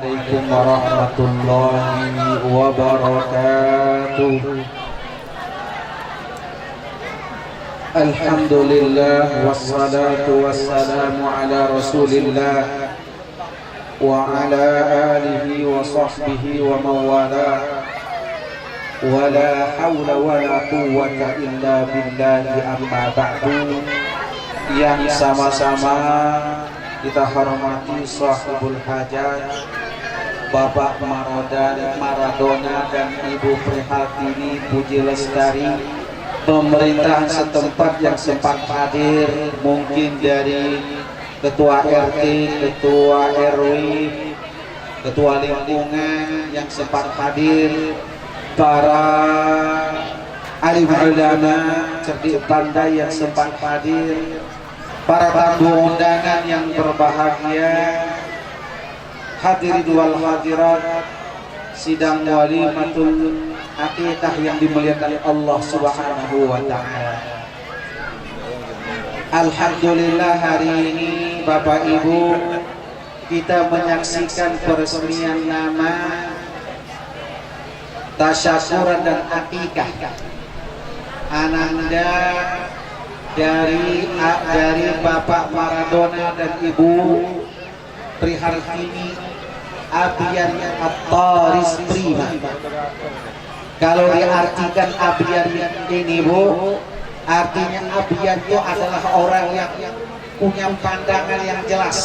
Assalamualaikum warahmatullahi wabarakatuh. Alhamdulillah wassalatu wassalamu ala Rasulillah wa ala alihi wa sahbihi wa mawala wa la hawla wa la quwwata illa billahi amma ba'du. Yang sama-sama kita hormati sahibul hajat Bapak Maradona dan Ibu Prihatini Puji Lestari, pemerintahan setempat yang sempat hadir, mungkin dari ketua RT, ketua RW, ketua lingkungan yang sempat hadir, para alim ulama cerdik pandai yang sempat hadir, para tamu undangan yang berbahagia, hadirin wal hadirat sidang walimatul aqidah yang dimuliakan Allah Subhanahu wa taala. Alhamdulillah, hari ini Bapak Ibu kita menyaksikan peresmian nama, tasyakuran dan akikah ananda dari Bapak Maradona dan Ibu Prihartini Abian At-Taris Prima. Kalau diartikan Abian ini Bu, artinya Abian itu adalah orang yang punya pandangan yang jelas.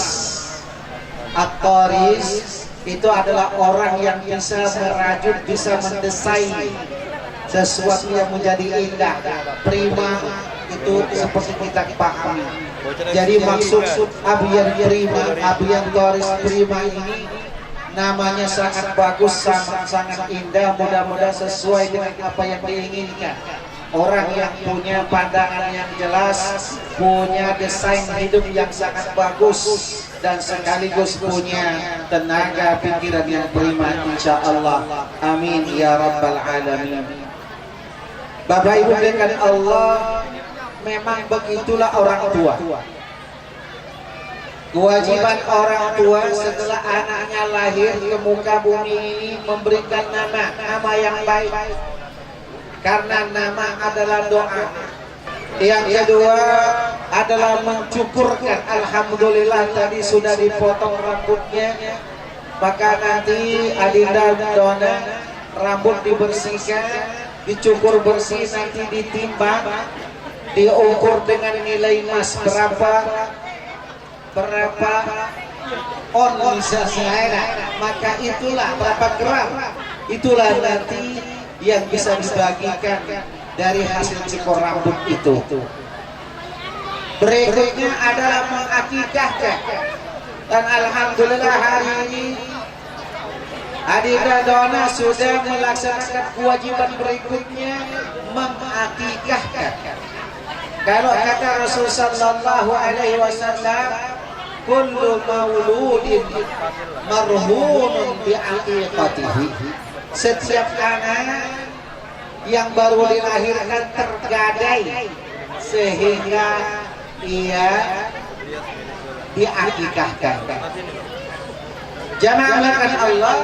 At-Taris itu adalah orang yang bisa merajut, bisa mendesain sesuatu yang menjadi indah. Prima itu seperti kita pahami. Jadi maksud Abian Prima, Abian Taris Prima ini namanya sangat bagus, sangat indah, mudah-mudahan sesuai dengan apa yang diinginkan. Orang yang punya pandangan yang jelas, punya desain hidup yang sangat bagus, dan sekaligus punya tenaga pikiran yang prima, insya Allah. Amin ya rabbal alamin. Bapak Ibu dengan Allah, memang begitulah orang tua. Kewajiban orang tua setelah anaknya lahir ke muka bumi ini memberikan nama yang baik, karena nama adalah doa. Yang kedua adalah mencukurkan. Alhamdulillah tadi sudah dipotong rambutnya, maka nanti Adinda Dona rambut dibersihkan, dicukur bersih, nanti ditimbang, diukur dengan nilai emas berapa on bisa saya, maka itulah berapa gram, itulah nanti yang bisa dibagikan dari hasil cukur rambut itu. Berikutnya adalah mengakikahkan, dan alhamdulillah hari ini Adinda Dona sudah melaksanakan kewajiban berikutnya, mengakikahkan. Kalau kata Rasulullah sallallahu alaihi wasallam, kullu mauludin marhunun bi aqiqatihi. Setiap anak yang baru dilahirkan tergadai sehingga ia diakikahkan. Jamaah Allah,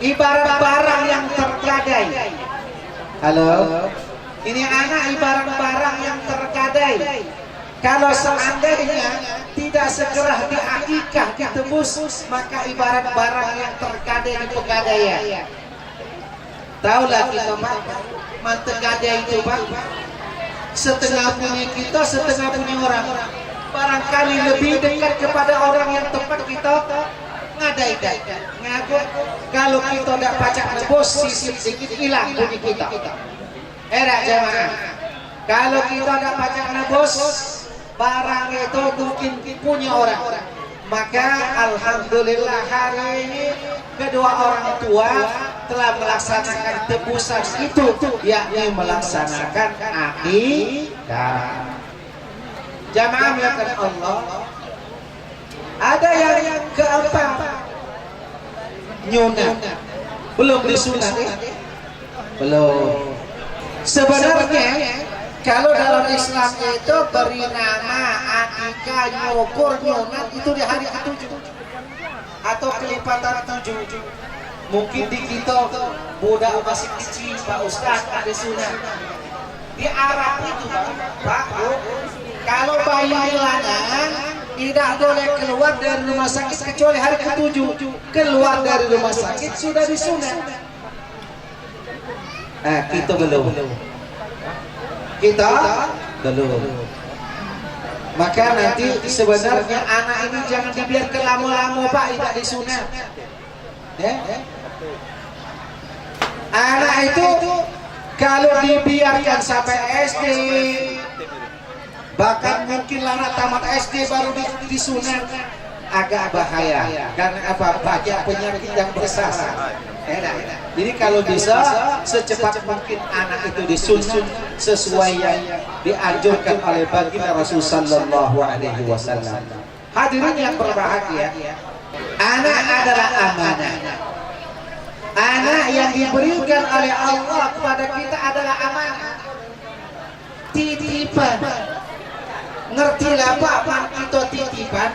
ibarat barang yang tergadai. Halo, ini anak ibarat barang yang tergadai. Kalau seandainya tidak segera diakikah, ditebus, maka ibarat barang yang tergadai di pegadaian. Taulah kita mantegadai itu Pak, setengah punya kita, setengah punya orang. Barangkali lebih dekat kepada orang yang tepat kita ngadai. Ngaku kalau kita tidak pacak nebus, sisip sedikit hilang bunyi kita. Erak jamaah, kalau kita tidak pacak nebus, barang itu mungkin punya orang. Maka alhamdulillah hari ini kedua orang tua telah melaksanakan tebusan itu, yakni melaksanakan akikah. Jamaah melakukan Allah. Ada yang keempat, nyunat. Belum disunat ya? Belum. Sebenarnya kalau dalam Islam itu beri nama, akikah, nyukur, nyunat itu di hari ke-7. atau kelipatan 7. Mungkin di kita budak masih kecil Pak Ustaz ada sunat. Di Arab itu Pak, kalau bayi lanang tidak boleh keluar dari rumah sakit kecuali hari ke-7. Keluar dari rumah sakit sudah disunat. Kita belum. Kita belum. Maka nanti sebenarnya anak ini jangan dibiarkan lama-lama Pak, tidak disunat. Anak itu kalau dibiarkan sampai SD, bahkan mungkin anak tamat SD baru disunat, agak bahaya. Karena apa? Banyak penyakit yang bersasar. Jadi kalau bisa secepat mungkin anak itu disunat sesuai yang dianjurkan oleh baginda Rasulullah Sallallahu Alaihi Wasallam. Hadirin yang berbahagia, anak adalah amanah. Anak yang diberikan oleh Allah kepada kita adalah amanah, titipan. Ngertilah Pak, man kita titipan.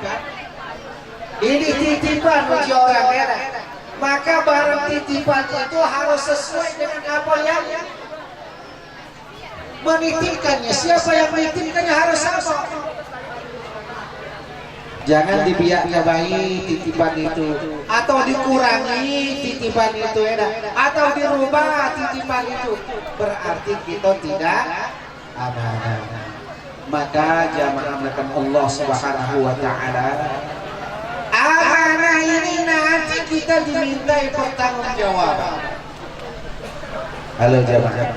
Ini titipan bagi orang era. Maka barang titipan itu harus sesuai dengan apa yang menitipkannya. Siapa yang menitipkannya harus sama. Jangan dibiarkan bayi titipan itu, atau dikurangi titipan itu, atau dirubah titipan itu, berarti kita tidak amanah. Maka jamaah Allah Subhanahu wa Ta'ala, amanah ini nanti kita dimintai pertanggungjawaban. Halo jamaah,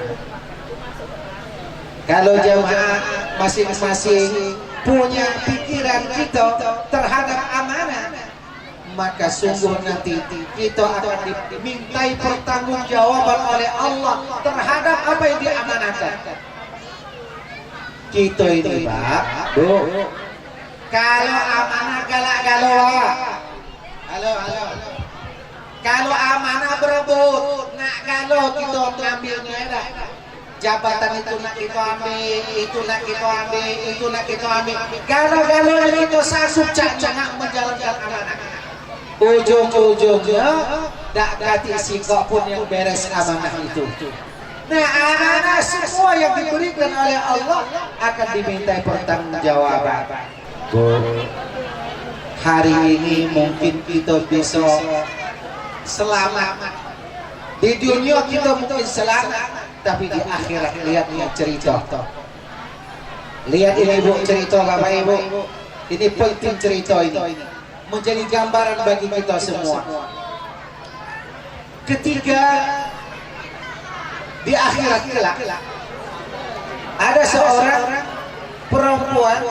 kalau jamaah masing-masing punya pikiran kita terhadap amanah, maka sungguh nanti kita akan dimintai pertanggungjawaban oleh Allah terhadap apa yang diamanahkan. Kita ini Pak, kalau amanah galak-galak, halo, kalau amanah berebut, nak kalau kita ngambilnya jabatan itu nak kita ambil, itu nak kita ambil, itu nak kita ambil. Kalau itu sasup jangan menjalankan amanah. Ujung-ujungnya tak ganti sikap pun yang beres amanah itu. Nah, amanah semua yang diberikan oleh Allah akan dimintai pertanggungjawaban. Hari ini mungkin kita bisa selamat. Di dunia kita mungkin selamat, tapi di akhirat lihat cerita. Lihat ini Bu, cerita Bapak Ibu. Ini penting cerita ini. Menjadi gambaran bagi kita semua. Ketika di akhirat kelak ada seorang perempuan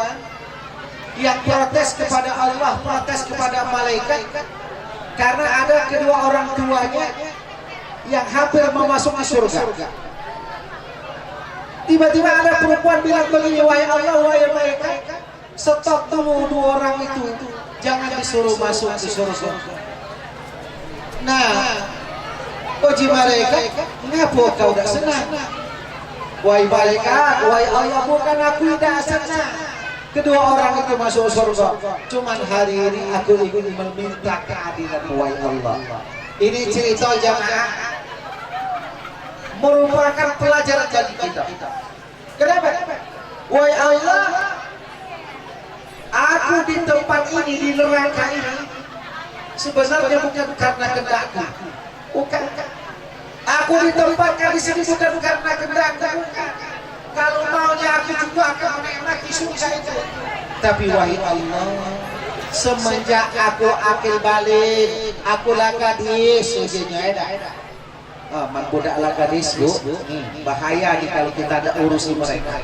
yang protes kepada Allah, protes kepada malaikat karena ada kedua orang tuanya yang hampir memasuki surga. Tiba-tiba ada perempuan bilang begini, wahai Allah, wahai malaikat, stop dulu dua orang itu, jangan disuruh masuk ke surga. Nah, uji malaikat, kenapa kau tidak senang? Wahai malaikat, wahai Allah, bukan aku tidak senang kedua orang itu masuk surga. Cuman hari ini aku ingin meminta keadilan, wahai Allah. Ini cerita jamaah merupakan pelajaran bagi kita. Kenapa? Wahai Allah, aku di tempat ini, di neraka ini, sebenarnya bukan karena kehendakku. Bukan. Aku ditempatkan di sini bukan karena kehendakku. Kalau maunya aku juga akan menikmati surga itu. Tapi wahai Allah, semenjak aku akil balik, aku lakadis, ujungnya budak lakadis Bu, bahaya nih kalau kita ada urusi mereka.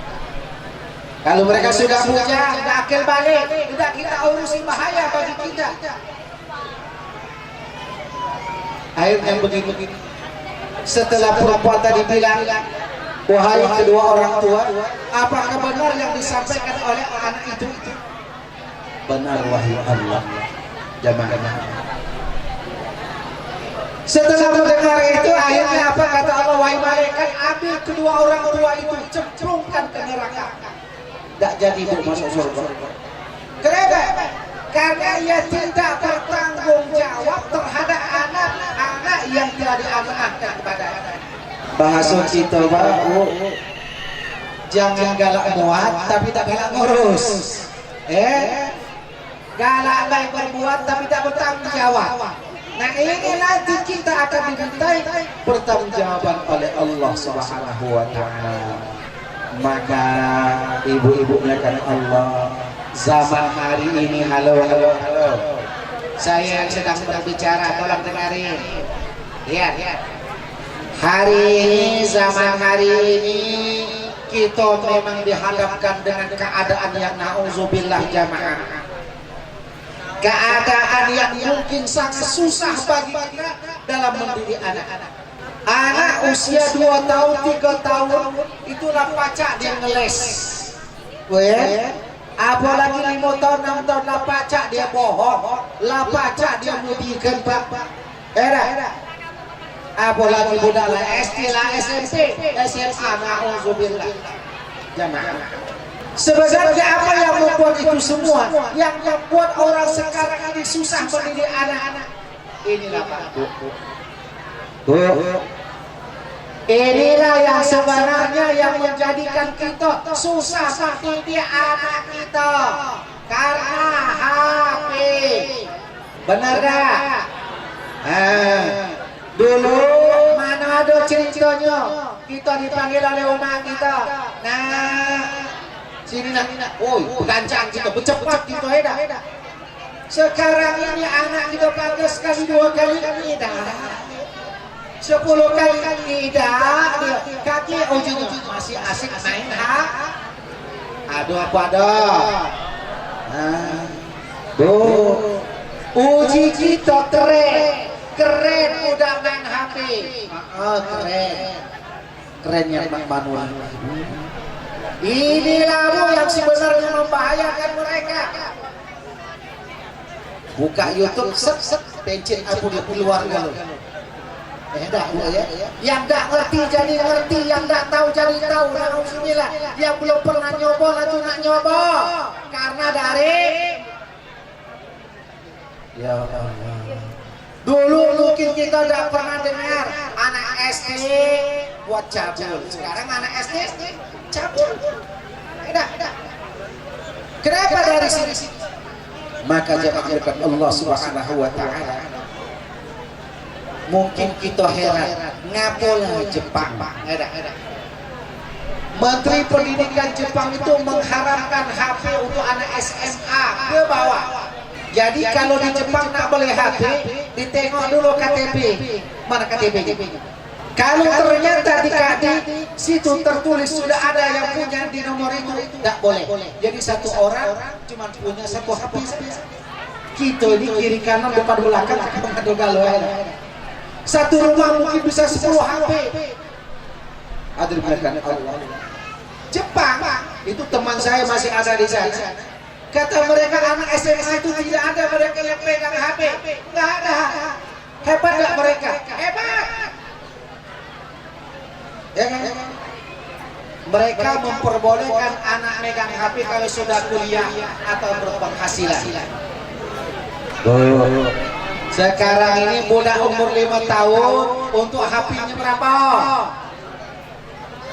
Kalau mereka sudah punya, sudah akil balik, tidak kita urusi, bahaya bagi kita. Akhirnya begini, setelah perempuan tadi bilang, wahai kedua orang tua, apakah benar yang disampaikan oleh anak itu? Benar wahai Allah. Jamaah. Setelah mendengar itu, akhirnya apa kata Allah? Wahai malaikat, ambil kedua orang tua itu, cemplungkan ke neraka. Tak jadi masuk surga. Kenapa? Karena ia tidak bertanggung jawab bahasa kita bau jangan galak muat tapi tak galak ngurus. Galak baik berbuat tapi tak bertanggung jawab. Nah ini nanti kita akan dimintai pertanggungjawaban oleh Allah Subhanahu wa Ta'ala. Maka ibu-ibu melakukan Allah zaman hari ini. Halo, saya yang sedang berbicara, tolong dengarin. Lihat. Hari ini, zaman hari ini kita memang dihadapkan dengan keadaan yang na'udzubillah jamaah. Keadaan yang mungkin sangat susah bagi kita dalam mendidik anak-anak. Anak usia 2 tahun, 3 tahun itulah pacak dia ngeles. Apalagi 5 tahun, 6 tahun lah pacak dia bohong, lah pacak dia mudikan pak. Apalagi budak lah SD lah SMP, SMA, na'udzubillah jamaah. Sebenarnya apa yang membuat itu semua? Yang membuat orang sekarang ini susah mendidik anak-anak. Inilah Pak. Inilah yang sebenarnya yang menjadikan kita susah mendidik anak kita. Karena HP. Benar gak? Dulu mana ada ceritanya kita dipanggil oleh umat kita. Nah, sini nak, gancang kita bercepat kita dah. Sekarang ini anak kita panggil sekali 2 kali tidak, 10 kali tidak, dia kaki ujungnya masih asik main aduh apa ada. Uji kita keren udah main HP. Kerennya Bang Banwan. Inilah yang sebenarnya membahayakan mereka. Buka YouTube, pencet aku di keluarga lo. Yang tak ngerti jadi ngerti, yang tak tahu jadi tahu. Alhamdulillah. Yang belum pernah nyoba lagi nak nyoba. Karena dari ya Allah. Dulu mungkin kita tidak pernah dengar anak SD buat cabul. Sekarang anak SD cabul. Kenapa dari sini? Maka jangan Allah Subhanahu wa Ta'ala. Mungkin kita heran, ngapalah Jepang? Menteri Pendidikan Jepang itu mengharapkan HP untuk anak SMA ke bawah. Jadi kalau di Jepang nak boleh HP, ditengok dulu KTP. Mana KTP? Kalau ternyata di situ tertulis sudah ada yang punya di nomor itu, tidak boleh. Jadi satu orang cuma punya satu HP. Kita ini kiri kanan depan belakang mengadu galau. Satu rumah mungkin bisa 10 HP. Ada di belakang Allah. Jepang itu teman saya masih ada di sana. Kata mereka anak SMA itu tidak ada mereka yang pegang HP. Nggak ada. Hebat nggak mereka? Hebat. Ya kan? Mereka memperbolehkan anak megang HP kalau sudah kuliah atau berpenghasilan. Sekarang ini budak umur 5 tahun untuk HP-nya berapa?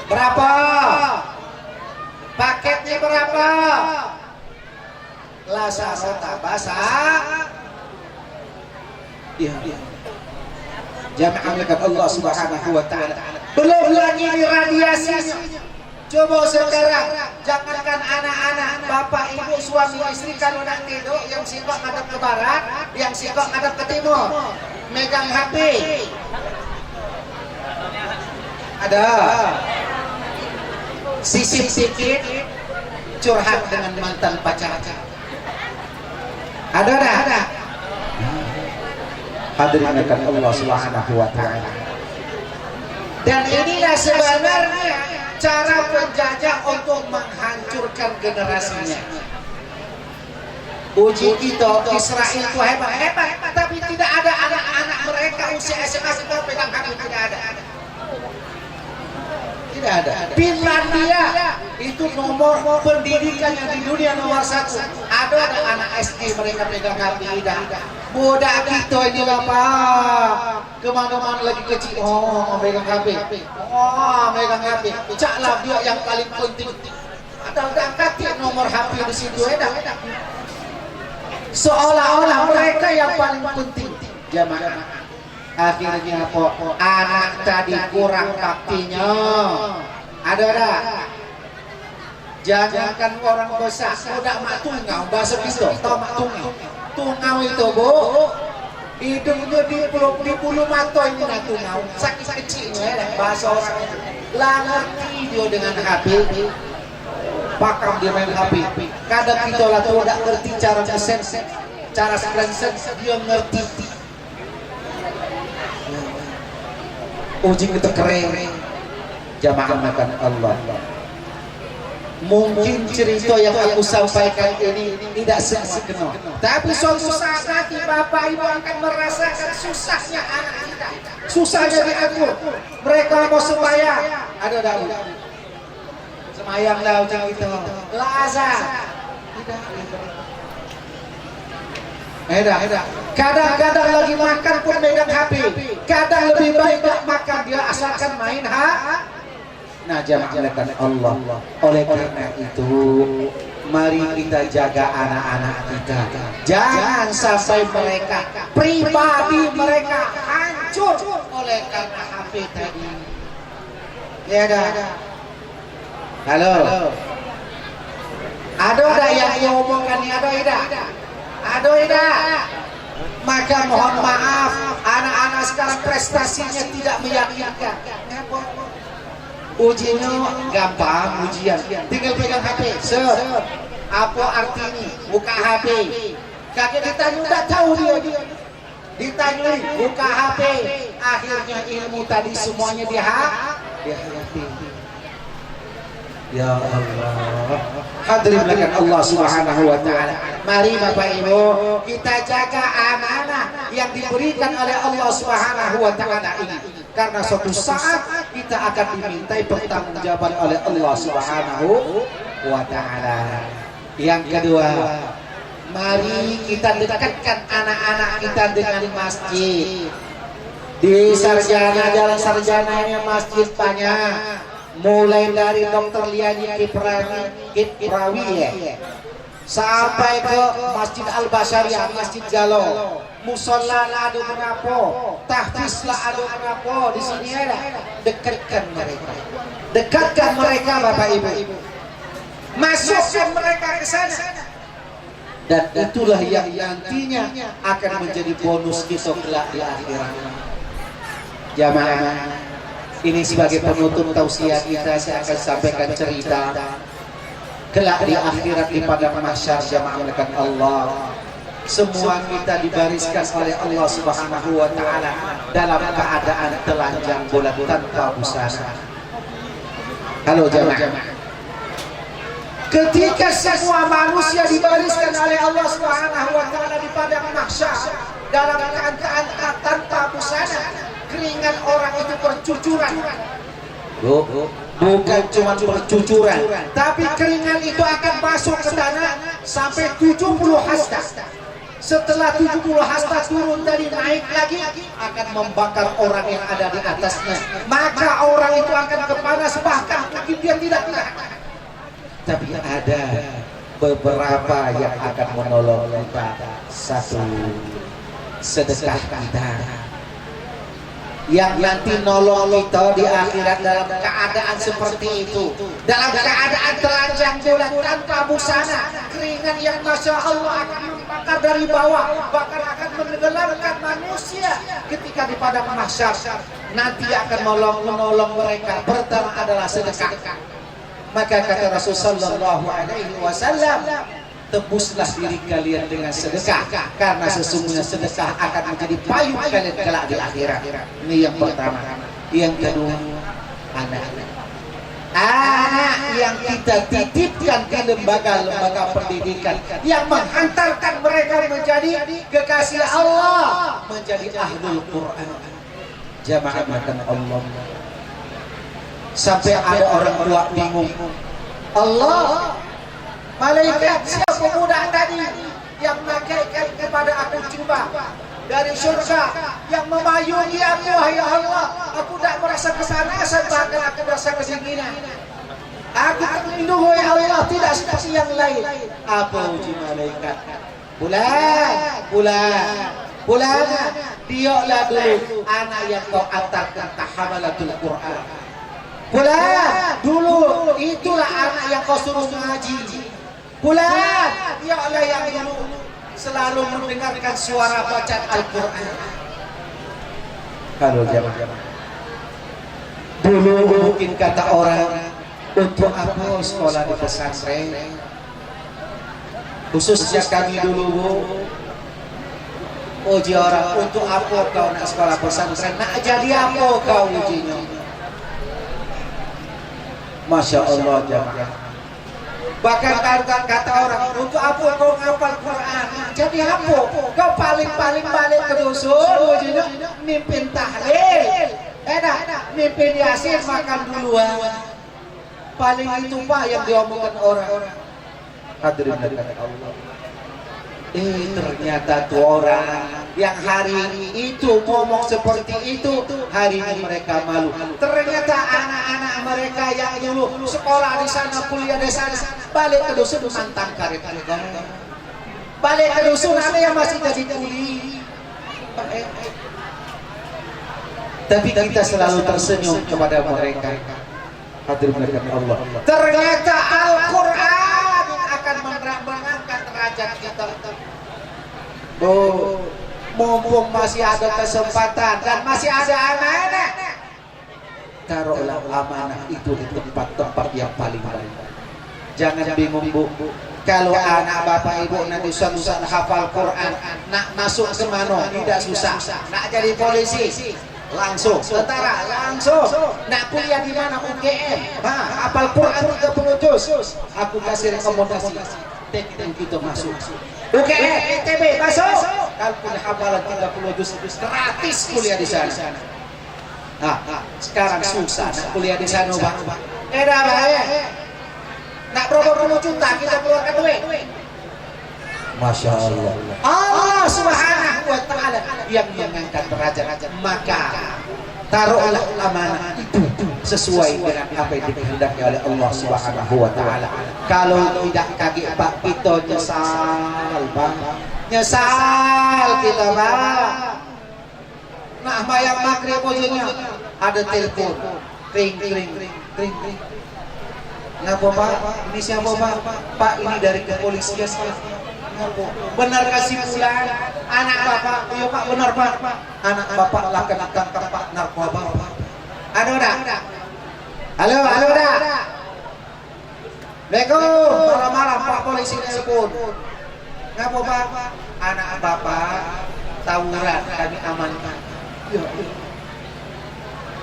Berapa? Paketnya berapa? Lasa rota basa. Iya. Jamaah melakukan Allah Subhanahu wa Ta'ala. Belum lagi di radiasinya. Coba sekarang, jangankan anak-anak, bapak, ibu, suami, istri kalau nak tidur, yang sikok ngadap ke barat, yang sikok ngadap ke timur, megang HP. Ada. Sisip-sipit, curhat dengan mantan pacar. Ada. Hadirin Allah Subhanahu wa Ta'ala. Dan inilah sebenarnya cara penjajah untuk menghancurkan generasinya. Uji kita Israel itu hebat, tapi tidak ada anak-anak mereka usia SMA semua pegang HP, tidak ada. Tidak ada. Finlandia itu nomor pendidikannya di dunia nomor 1. Ada anak SD mereka pegang HP, tidak. Budak kita ini Bapak. kemana-mana lagi kecil, oh megang HP, oh megang HP, caklah dia yang paling penting. Ada angkat nomor HP di situ, seolah-olah mereka yang paling penting. Jamaah, akhirnya apa? Anak tadi kurang baktinya. Ada. Jangankan orang besar, udah mak tungau, bahasa Kristo, tau mak tungau? Tungau itu bu, hidungnya di bulu mata ini nak tungau, sakit kecilnya ya, bahasa orang. Langerti dia dengan HP, pakam dia main HP. Kadang kita lah tuh tidak ngerti cara ngesense, cara screenshot dia ngerti. Uji itu keren, jamaah makan Allah. Mungkin cerita yang aku sampaikan ini tidak sempurna, tapi suatu saat nanti bapak ibu akan merasakan susahnya anak kita, susahnya diatur. Mereka mau sembahyang, ada sembahyang dah ucap itu, laza, kadang-kadang lagi makan pun megang HP, kadang lebih baik tak makan dia asalkan main Nah jamaah Allah. Oleh karena itu, mari kita jaga anak-anak kita. Jangan sampai mereka pribadi mereka hancur oleh karena HP tadi. Ya dah. Halo. Ada yang ngomongkan ni ada. Maka mohon maaf, anak-anak sekarang prestasinya tidak meyakinkan. Ujinya gampang, ujian tinggal pegang HP, apa artinya buka HP, kakek ditanya udah tahu dia ditanya buka HP, akhirnya ilmu tadi semuanya di HP. Ya Allah, hadirin Allah Subhanahu wa taala. Mari Bapak Ibu, kita jaga amanah yang diberikan oleh Allah Subhanahu wa taala ini. Karena suatu saat kita akan dimintai pertanggungjawaban oleh Allah Subhanahu wa taala. Yang kedua, mari kita dekatkan anak-anak kita dengan masjid. Di Sarjana, Jalan Sarjananya masjid banyak. Mulai dari Dr. Liani Kiprawi ya, sampai ke Masjid Al-Basyariah, Masjid Jalo, musola ada berapa, tahfiz lah ada berapa, di sini ada. Dekatkan mereka Bapak Ibu, masukkan mereka ke sana, dan itulah yang nantinya akan menjadi bonus kita kelak di akhirat. Jamaah, ini sebagai penutup tausiah kita, saya akan sampaikan cerita kelak di akhirat di padang mahsyar. Jamaah melakukan Allah, semua kita dibariskan oleh Allah Subhanahu wa taala dalam keadaan telanjang bulat tanpa busana. Halo jamaah, ketika semua manusia dibariskan oleh Allah Subhanahu wa taala di padang mahsyar dalam keadaan tanpa busana, keringat orang itu bercucuran. Bukan cuma bercucuran, tapi keringat itu akan masuk ke tanah sampai 70 hasta. Setelah 70 hasta turun dari naik lagi, akan membakar orang yang ada di atasnya. Maka orang itu akan kepanas, bahkan mungkin dia tidak tahan. Tapi ada beberapa yang akan menolong kita. Satu, sedekah kita yang nanti nolong kita di akhirat dalam keadaan seperti itu, dalam keadaan telanjang bulat tanpa busana, keringat yang masya Allah akan membakar dari bawah, bahkan akan menenggelamkan manusia ketika di padang mahsyar. Nanti akan menolong mereka. Pertama adalah sedekah. Maka kata Rasulullah sallallahu alaihi wasallam, tebuslah diri kalian dengan sedekah, karena sesungguhnya sedekah akan menjadi payung kalian kelak di akhirat. Ini yang pertama. Yang kedua, anak-anak yang kita titipkan ke lembaga-lembaga pendidikan yang menghantarkan mereka menjadi kekasih Allah, menjadi ahlul Quran. Jamaah makan Allah. Sampai ada orang tua bingung, Allah, malaikat siapa pemuda tadi yang mengatakan kepada aku, coba dari surga yang memayungi aku, wahai Allah. Aku tidak merasa kepanasan, bahkan aku merasa kedinginan. Aku terlindung oleh Allah, tidak seperti yang lain. Apa uji malaikat? Bulan, dioklah dulu anak yang kau antarkan tahamallatul Quran. Bulan, dulu itulah anak yang kau suruh ngaji. Bulan, dioklah yang dulu selalu mendengarkan suara bacaan Al-Quran. Kalau jamaah dulu mungkin kata orang, untuk apa sekolah di pesantren? Khususnya kami dulu, uji orang, untuk apa kau nak sekolah pesantren? Nak jadi apa kau ujinya? Masya Allah jamaah. Bahkan kata orang, untuk apa kau ngapal Quran? Jadi apa? Kau paling balik ke dusun, ujinya mimpin tahlil, mimpin yasin, makan duluan. Paling itu Pak yang diomongkan orang. Hadirin dari Allah. Ternyata tuh orang yang hari itu ngomong seperti itu, hari ini mereka malu. Ternyata anak-anak mereka yang dulu sekolah di sana, kuliah di sana, balik ke dusun mantang karet. Balik ke dusun ada yang masih jadi kuli. Tapi kita selalu tersenyum kepada mereka. Hadirin Allah. Ternyata Al-Quran akan mengangkat derajat kita. Mumpung masih ada kesempatan dan masih ada amanah, taruhlah amanah itu di tempat-tempat yang paling baik. Jangan bingung Bu, kalau anak bapak ibu nanti suatu saat hafal Quran, nak masuk ke mana tidak susah, nak jadi polisi langsung, tentara langsung, nak kuliah di mana UGM, hafal Quran 30 juz, aku kasih rekomendasi, teknik kita masuk UGM, ITB masuk, kalau punya hafalan 30 juz gratis kuliah di sana. Sekarang susah nak kuliah di sana Bang. Nak berapa juta kita keluarkan duit. Masya Allah. Allah Subhanahu wa Ta'ala yang mengangkat derajat, maka taruhlah amanah itu sesuai dengan apa yang dikehendaki oleh Allah Subhanahu wa Ta'ala. Kalau tidak kaget Pak, kita nyesal Bang. Nyesal kita Bang. Nah, bayang maghrib ujungnya ada telepon, ring. Ngapa Pak? Ini siapa Pak? Pak, ini dari kepolisian. Benar kasih bulan anak bapak? Iya Pak, benar Pak. Anak bapak laki ditangkap Pak narkoba Pak. Halo dah. Assalamualaikum. Marah-marah Pak polisi telepon. Ngapa Pak? Anak bapak tawuran, kami amankan.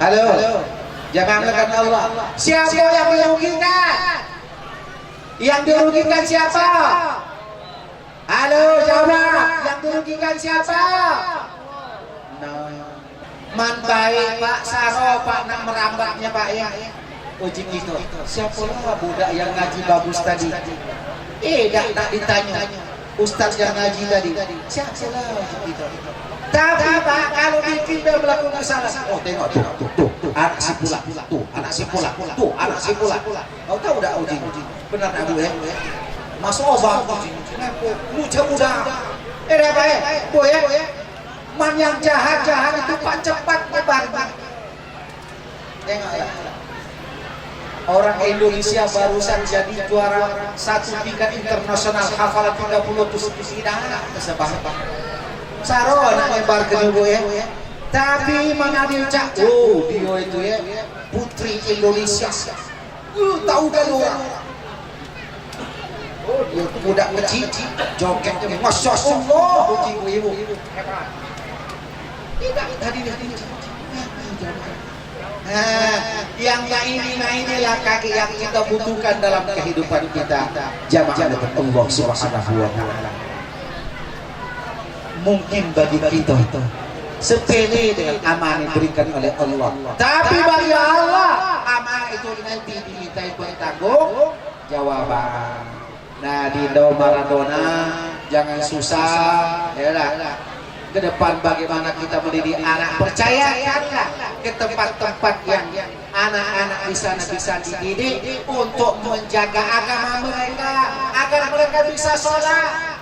Halo. Jangan lekat Allah. Siapa yang dirugikan? Yang dirugikan siapa? Halo, jawab. Yang dirugikan siapa? Man baik Pak Saro Pak nak merambatnya Pak ya. Uji itu. Siapalah budak yang ngaji bagus tadi? Tak ditanya. Ustaz yang ngaji tadi. Siapalah itu? Tapi Pak, kalau kita melakukan salah, tengok tuh, anak si pula, anak si pula. Kau tahu dah uji, benar tak boleh? Masuk obang, mudah. Apa ya? Boy, man yang jahat itu Pak cepat nyebar. Tengok ya. Orang Indonesia barusan jadi juara 1 tingkat internasional hafalan 30 juz tidak kesebab. Saro anak nyebar ke ibu ya. Tapi mana dia cak? Dia itu ya putri Indonesia. Tahu kan orang? Dia budak kecil, jogetnya Masya Allah, ibu. Tidak tadi. Yang inilah kaki yang kita butuhkan dalam kehidupan kita. Jamaah Allah Subhanahu wa Ta'ala. Mungkin bagi kita sepele dengan amanah yang diberikan oleh Allah, tapi bagi Allah amanah itu nanti dimintai bertanggung jawaban. Nah, di Maradona jangan susah, ya lah. ke depan bagaimana kita mendidik anak. Percayakanlah ke tempat-tempat yang anak-anak di sana bisa dididik untuk menjaga agama mereka agar mereka bisa sholat.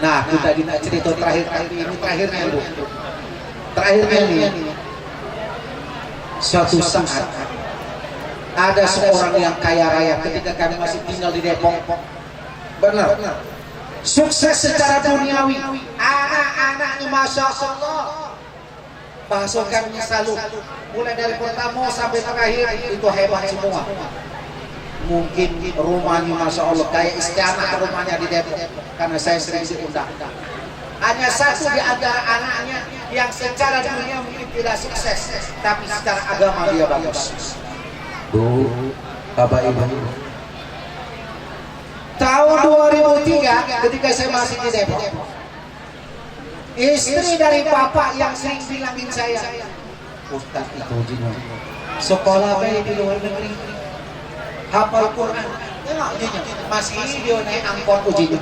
Nah, kita tidak cerita terakhir kali ini, terakhirnya dulu. Terakhirnya ini, suatu saat ada seorang yang kaya raya ketika kami masih tinggal di Depok. Benar. Sukses secara duniawi, anak-anaknya masya Allah, pasukannya selalu mulai dari pertama sampai terakhir itu hebat semua. Mungkin rumahnya masya Allah kayak istana rumahnya di Depok karena saya sering diundang. Hanya satu di antara anaknya yang secara dunia mungkin tidak sukses, tapi secara agama dia bagus. Bu, Bapak Ibu. Tahun 2003 ketika saya masih di Depok, istri dari bapak yang sering bilangin saya, Ustaz itu ujinya sekolah baik di luar negeri, hafal Quran, tengok ujinya masih dia naik angkot ujinya,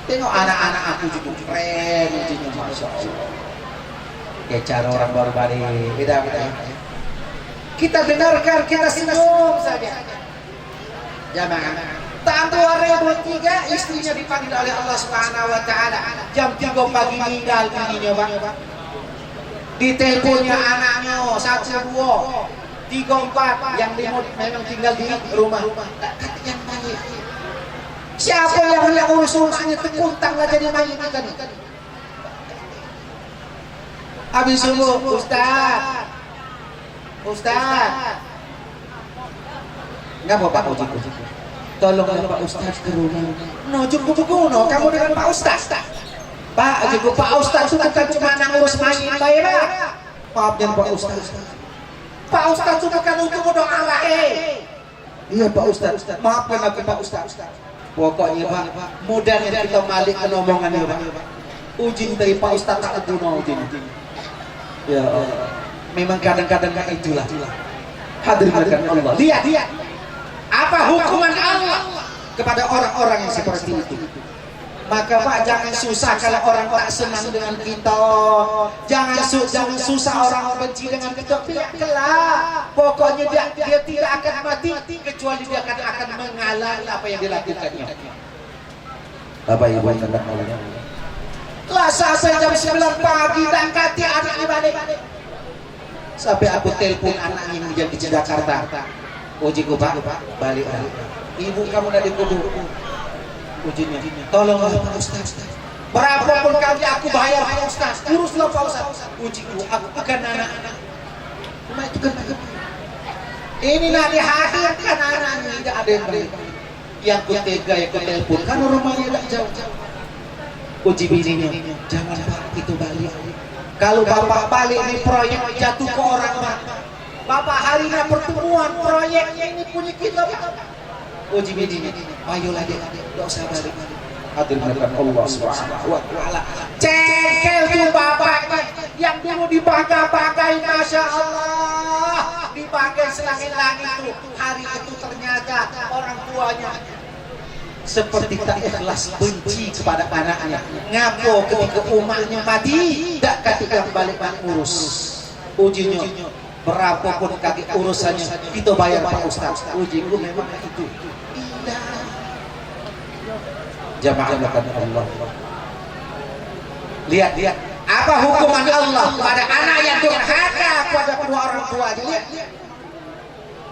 tengok anak-anak aku juga keren ujinya, masya Allah. Ya cara orang baru balik beda. Kita dengarkan, kita senyum saja. Jamaah, tahun 2003 istrinya dipanggil oleh Allah Subhanahu wa taala. Jam 3 pagi meninggal bininya, Pak. Diteleponnya anaknya 1, 2, 3, 4 yang memang tinggal di rumah. Katanya mayit. Siapa yang urus rumahnya terkuntang lah jadi mayit kan? Habis subuh, Ustaz. Ngapa Pak Uji? Tolong Pak Ustaz ke rumah. No, cukup kamu dengan Pak Ustaz. Pak, cukup Pak Ustaz itu bukan cuma ngurus mayit, Pak. Maaf dan Pak Ustaz. Pak Ustaz itu bukan untuk doa lah, Iya Pak Ustaz. Maafkan aku Pak Ustaz. Pokoknya Pak, mudahnya kita balik ke omongannya Pak. Ujin dari Pak Ustaz tak guna ujin. Ya Allah. Memang kadang-kadang itulah. Hadirin Allah. Lihat. Apa hukuman Allah kepada orang-orang yang seperti itu? Maka Pak, jangan susah kalau orang tak senang dengan kita. Jangan susah orang benci dengan kita. Biarlah. Pokoknya dia tidak akan mati kecuali dia akan mengalami apa yang dilakukannya. Bapak Ibu yang hendak Allah. Lah sampai jam 9 pagi dan kati anaknya balik. Sampai aku telepon anaknya yang menjadi di Jakarta. Ujiku Pak, balik. Ibu kamu dari kudu. Ujinya, tolong Pak Ustaz. Berapapun kali aku bayar Pak Ustaz, uruslah Pak Ustaz. Ujiku, aku bukan anak-anak. Cuma itu kan ini nak dihadirkan anaknya, tidak ada yang balik. Yang kutega, yang kutelepon, kan rumahnya tidak jauh. Uji bininya, jangan Pak itu balik. Kalau Bapak balik ini proyek jatuh ke orang Pak. Bapak harinya pertemuan proyeknya ini punya kita Pak. Uji bininya, ayolah dia, tidak usah balik. Hadirin Allah Subhanahu wa taala. Cekel tuh Bapak yang dulu dipakai, masya Allah, dipakai selangit-langit tuh. Hari itu ternyata orang tuanya seperti tak ikhlas, benci kepada anaknya. Ngapo ketika umatnya mati, tak ketika balik urus. Ujinya berapapun kaki urusannya, kita bayar Pak Ustaz. Ujiku memang itu. Jamaah Allah. Lihat. Apa hukuman Allah pada anak yang durhaka pada kedua orang tuanya? Lihat.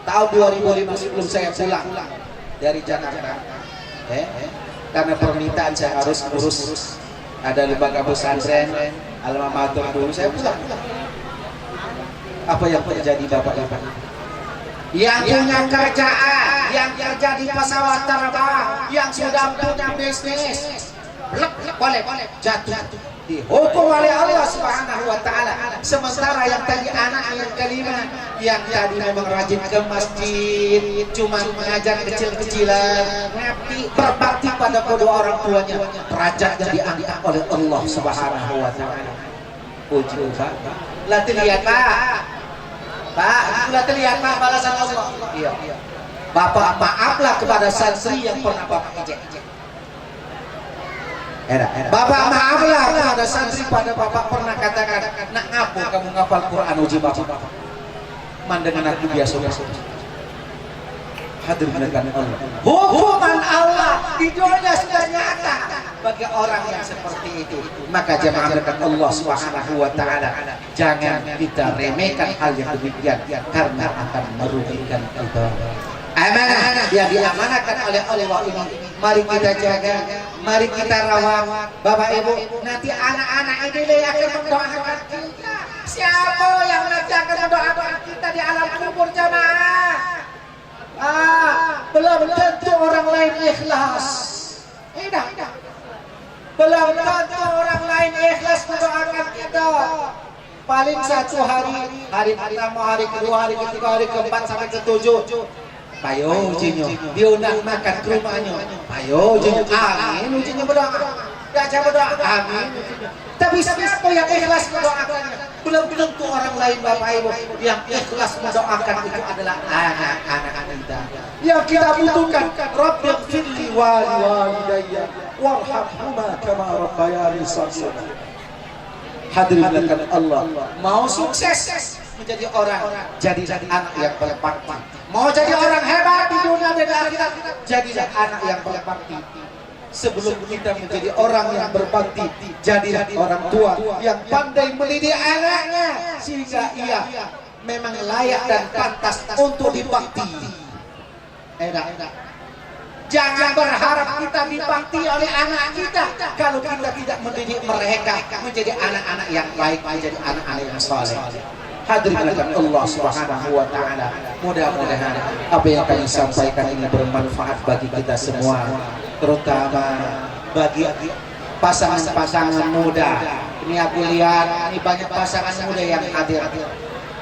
Tahun 2005 sebelum saya pulang dari Jakarta. Karena permintaan saya harus urus ada lembaga pesantren, alma mater dulu, saya pulang. Apa yang terjadi Bapak Ibu? Yang punya kerjaan, yang kerja di pesawat terbang, yang sudah punya bisnis, boleh jatuh dihukum oleh Allah Subhanahu wa taala. Sementara yang tadi anak yang kelima, yang tadi memang rajin ke masjid, cuma mengajar kecil-kecilan, berbakti pada kedua orang tuanya, derajatnya diangkat oleh Allah Subhanahu wa taala. Puji Bapak. Lah lihat Pak, sudah terlihat Pak balasan Allah. Iya. Bapak maaflah kepada santri yang pernah Bapak ejek. Bapak maaflah kepada santri pada bapak pernah katakan, nak ngapo kamu ngapal Quran uji bapak. Mandangan aku biasa-biasa. Hadirin Allah. Hukuman Allah di dunia sudah nyata bagi orang yang seperti itu. Maka jemaah berkat Allah Subhanahu wa taala, jangan kita remehkan hal yang demikian karena akan merugikan kita. Amanah yang diamanahkan oleh Allah ini mari kita jaga, mari kita rawat. Bapak Ibu, nanti anak-anak ini yang akan mendoakan kita. Siapa yang nanti akan mendoakan kita di alam kubur jemaah? Belum tentu orang lain ikhlas. Tidak. Belum tentu orang lain ikhlas mendoakan kita. Paling satu hari pertama, hari kedua, hari ketiga, hari keempat sampai ketujuh. Payo ujinya, diundang makan ke rumahnya. Payo ujinya, amin ujinya berdoa. Gak berdoa, amin. Tapi siapa yang ikhlas mendoakannya? Belum tentu orang lain Bapak Ibu. Yang ikhlas mendoakan itu adalah anak-anak kita. Yang kita butuhkan, Rabbighfirli wa liwalidayya warhamhuma kama rabbayani shaghira. Hadirin Allah, mau sukses menjadi orang, jadi anak yang berbakti. Mau jadi orang hebat di dunia dan akhirat, jadilah anak yang berbakti. Sebelum kita menjadi orang yang berbakti, jadilah orang tua yang pandai mendidik anaknya sehingga ia memang layak dan pantas untuk dibakti. Jangan berharap kita dibakti oleh anak kita kalau kita tidak mendidik mereka menjadi anak-anak yang baik, menjadi anak-anak yang saleh. Hadirin Allah Subhanahu wa taala, mudah-mudahan apa yang kami sampaikan ini bermanfaat bagi kita semua, terutama bagi pasangan-pasangan muda. Ini aku lihat ini banyak pasangan muda yang hadir.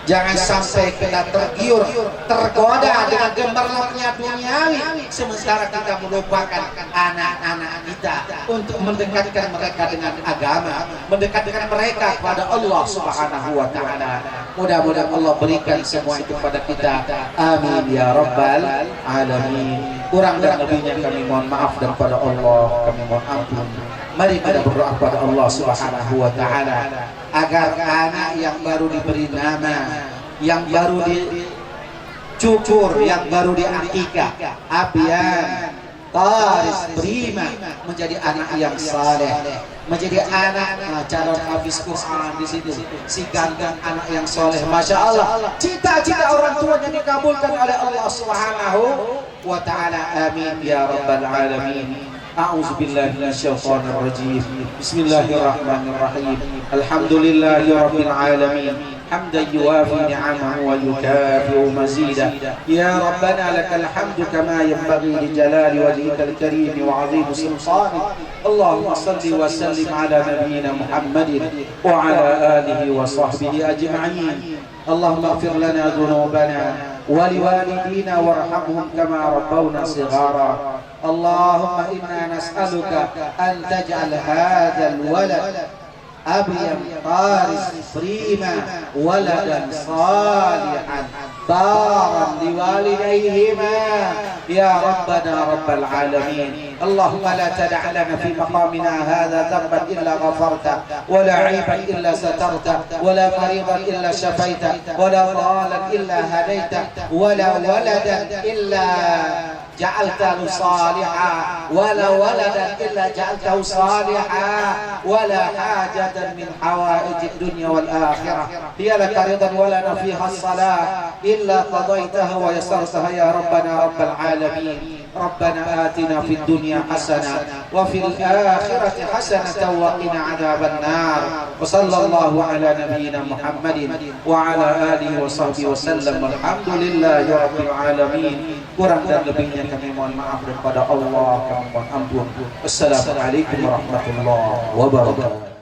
Jangan sampai kita tergiur, tergoda dengan gemerlapnya duniawi, sementara kita melupakan anak-anak kita untuk mendekatkan mereka dengan agama, mendekatkan mereka kepada Allah Subhanahu wa taala. Mudah-mudahan Allah berikan semua itu pada kita. Amin ya rabbal alamin. Kurang dan lebihnya kami mohon maaf, dan pada Allah kami mohon ampun. Mari kita berdoa kepada Allah Subhanahu wa taala agar anak yang baru diberi nama, yang baru dicukur, yang baru diakikah, Abian, Taris, Prima, menjadi anak yang saleh, menjadi anak calon hafiz Quran di situ, si ganteng anak yang soleh. Masya Allah, cita-cita orang tuanya dikabulkan oleh Allah Subhanahu wa taala. Amin ya rabbal alamin. أعوذ بالله من الشيطان الرجيم. بسم الله الرحمن الرحيم. الحمد لله رب العالمين حمدا يوافي نعمه ويكافئ مزيدا. يا ربنا لك الحمد كما ينبغي لجلال وجهك الكريم وعظيم سلطانك. اللهم صل وسلم على نبينا محمد وعلى آله وصحبه أجمعين. اللهم اغفر لنا ذنوبنا ولوالدينا وارحمهم كما ربونا صغارا. اللهم إنا نسألك أن تجعل هذا الولد أبيا طارس بريما ولدا صالحا بارا لوالديهما يا ربنا رب العالمين. اللهم لا تدع لنا في مقامنا هذا ذنبا إلا غفرته، ولا عيبا إلا سترته، ولا مريضا إلا شفيته، ولا ضالا إلا هديته، ولا ولدا إلا جعلته صالحا، ولا ولدا إلا جعلته صالحا، ولا حاجة من حوائج الدنيا والآخرة هي لك رضا ولنا فيها الصلاة إلا قضيتها ويسرتها يا ربنا رب العالمين. ربنا آتنا في الدنيا حسنة وفي الآخرة حسنة وقنا عذاب النار. وصلى الله على نبينا محمد وعلى آله وصحبه وسلم. الحمد لله رب العالمين. Kurang dan lebihnya kami mohon maaf daripada Allah, kami mohon ampun. Wassalamualaikum warahmatullahi wabarakatuh.